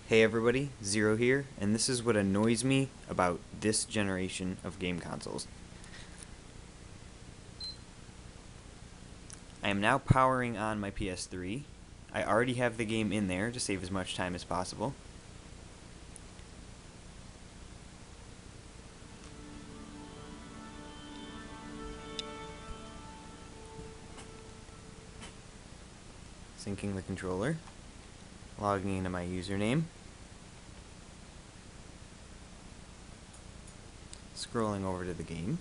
Hey everybody, Zero here, and this is what annoys me about this generation of game consoles. I am now powering on my PS3. I already have the game in there to save as much time as possible. Syncing the controller, logging into my username, scrolling over to the game,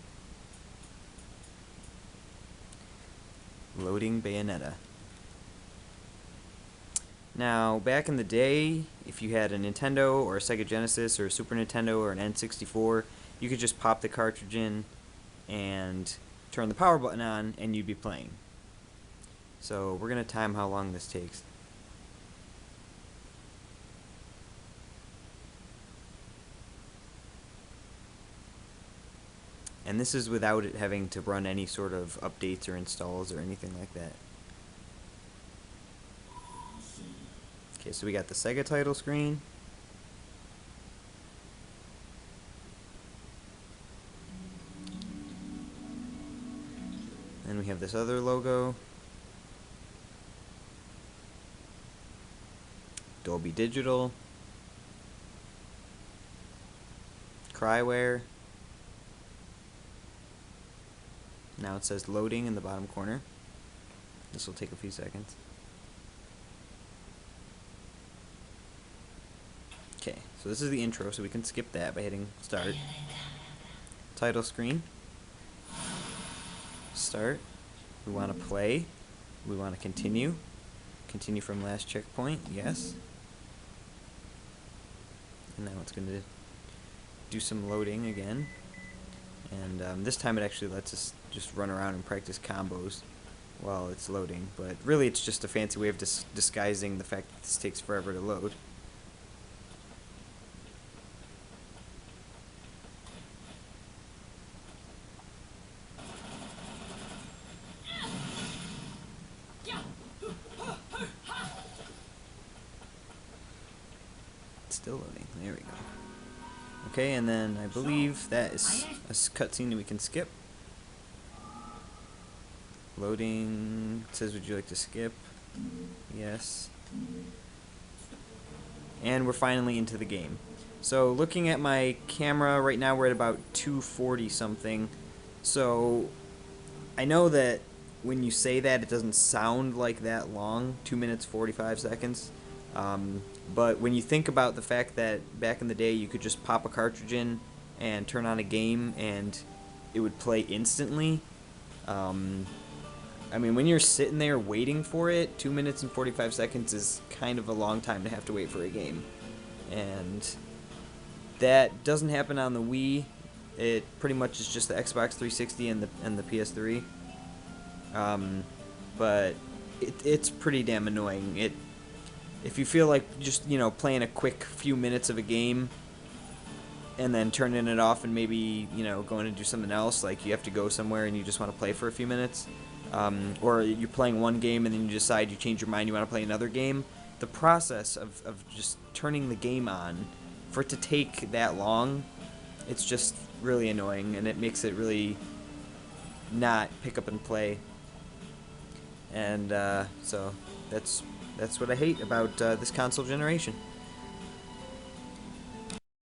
loading Bayonetta. Now, back in the day, if you had a Nintendo or a Sega Genesis or a Super Nintendo or an N64, you could just pop the cartridge in and turn the power button on and you'd be playing. So we're going to time how long this takes. And this is without it having to run any sort of updates or installs or anything like that. Okay, so we got the Sega title screen. Then we have this other logo. Dolby Digital. Cryware. Now it says loading in the bottom corner. This will take a few seconds. Okay, so this is the intro, so we can skip that by hitting start. Title screen. Start. We want to play. We want to continue. Continue from last checkpoint, yes. And now it's going to do some loading again. And this time it actually lets us just run around and practice combos while it's loading. But really it's just a fancy way of disguising the fact that this takes forever to load. It's still loading. There we go. Okay, and then I believe that is a cutscene that we can skip. Loading. It says, would you like to skip? Yes. And we're finally into the game. So looking at my camera right now, we're at about 240 something. So I know that when you say that, it doesn't sound like that long, 2 minutes 45 seconds. But when you think about the fact that back in the day you could just pop a cartridge in and turn on a game and it would play instantly, I mean, when you're sitting there waiting for it, 2 minutes and 45 seconds is kind of a long time to have to wait for a game. And that doesn't happen on the Wii. It pretty much is just the Xbox 360 and the PS3. But it's pretty damn annoying. If you feel like just, playing a quick few minutes of a game and then turning it off and maybe, going to do something else, like you have to go somewhere and you just want to play for a few minutes, or you're playing one game and then you decide you change your mind, you want to play another game, the process of just turning the game on, for it to take that long, it's just really annoying, and it makes it really not pick up and play. And so that's what I hate about this console generation.